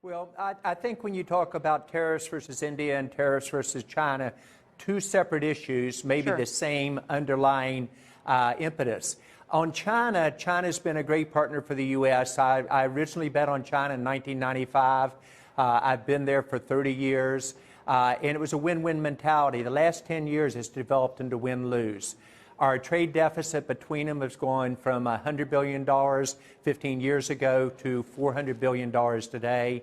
Well, I think when you talk about tariffs versus India and tariffs versus China, two separate issues, maybe Sure. the same underlying impetus. On China, China's been a great partner for the U.S. I originally bet on China in 1995. I've been there for 30 years, and it was a win-win mentality. The last 10 years has developed into win-lose. Our trade deficit between them has gone from $100 billion 15 years ago to $400 billion today.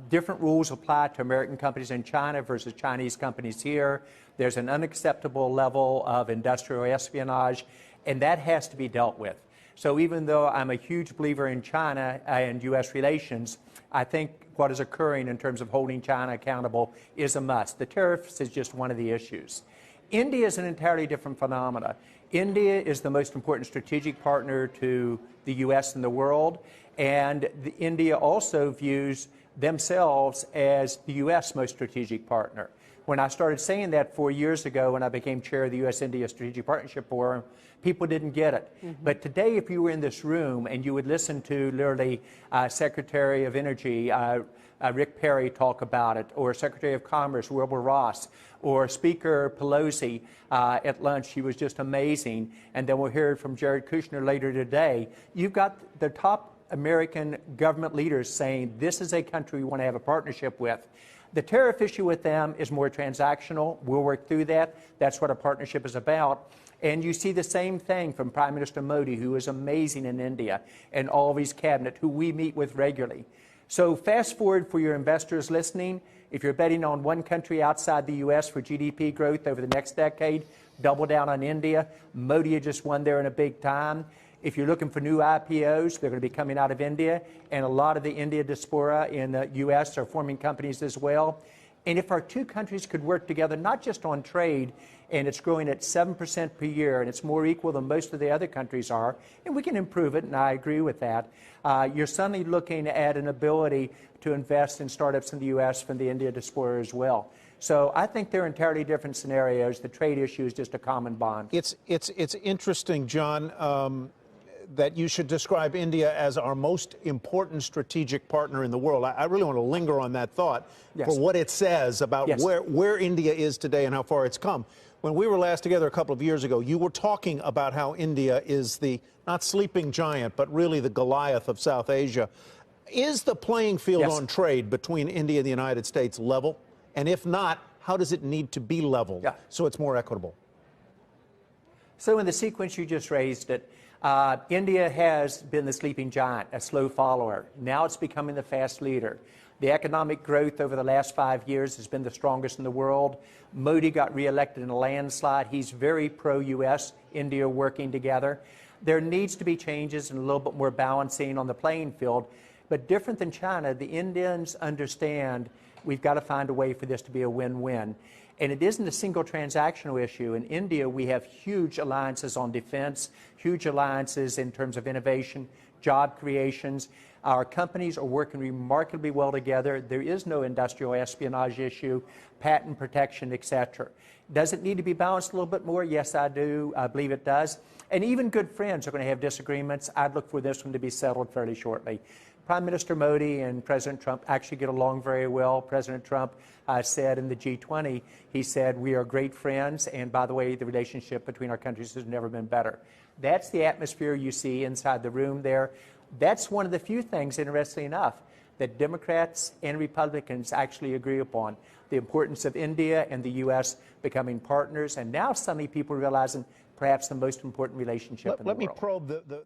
Different rules apply to American companies in China versus Chinese companies here. There's an unacceptable level of industrial espionage, and that has to be dealt with. So even though I'm a huge believer in China and U.S. relations, I think what is occurring in terms of holding China accountable is a must. The tariffs is just one of the issues. India is an entirely different phenomena. India is the most important strategic partner to the U.S. and the world, and India also views themselves as the U.S. most strategic partner. When I started saying that 4 years ago when I became chair of the U.S.-India Strategic Partnership Forum, people didn't get it. But today, if you were in this room and you would listen to literally Secretary of Energy, Rick Perry talk about it, or Secretary of Commerce Wilbur Ross, or Speaker Pelosi at lunch, she was just amazing. And then we'll hear from Jared Kushner later today. You've got the top American government leaders saying this is a country we want to have a partnership with. The tariff issue with them is more transactional. We'll work through that. That's what a partnership is about. And you see the same thing from Prime Minister Modi, who is amazing in India, and all of his cabinet, who we meet with regularly. So fast forward for your investors listening. If you're betting on one country outside the U.S. for GDP growth over the next decade, double down on India. Modi just won there in a big time. If you're looking for new IPOs, they're going to be coming out of India, and a lot of the India diaspora in the U.S. are forming companies as well. And if our two countries could work together, not just on trade, and it's growing at 7% per year, and it's more equal than most of the other countries are, and we can improve it, and I agree with that, you're suddenly looking at an ability to invest in startups in the U.S. from the India diaspora as well. So I think they're entirely different scenarios. The trade issue is just a common bond. It's interesting, John, that you should describe India as our most important strategic partner in the world. I really want to linger on that thought for what it says about where India is today and how far it's come. When we were last together a couple of years ago, you were talking about how India is the, not sleeping giant, but really the Goliath of South Asia. Is the playing field on trade between India and the United States level? And if not, how does it need to be leveled so it's more equitable? So in the sequence you just raised it, India has been the sleeping giant, a slow follower. Now it's becoming the fast leader. The economic growth over the last 5 years has been the strongest in the world. Modi got reelected in a landslide. He's very pro-U.S., India working together. There needs to be changes and a little bit more balancing on the playing field. But different than China, the Indians understand we've got to find a way for this to be a win-win. And it isn't a single transactional issue. In India, we have huge alliances on defense, huge alliances in terms of innovation, job creations. Our companies are working remarkably well together. There is no industrial espionage issue, patent protection, etc. Does it need to be balanced a little bit more? Yes, I do. I believe it does. And even good friends are going to have disagreements. I'd look for this one to be settled fairly shortly. Prime Minister Modi and President Trump actually get along very well. President Trump said in the G20, he said, we are great friends, and by the way, the relationship between our countries has never been better. That's the atmosphere you see inside the room there. That's one of the few things, interestingly enough, that Democrats and Republicans actually agree upon. The importance of India and the U.S. becoming partners, and now suddenly people realizing perhaps the most important relationship in the world. Let me probe the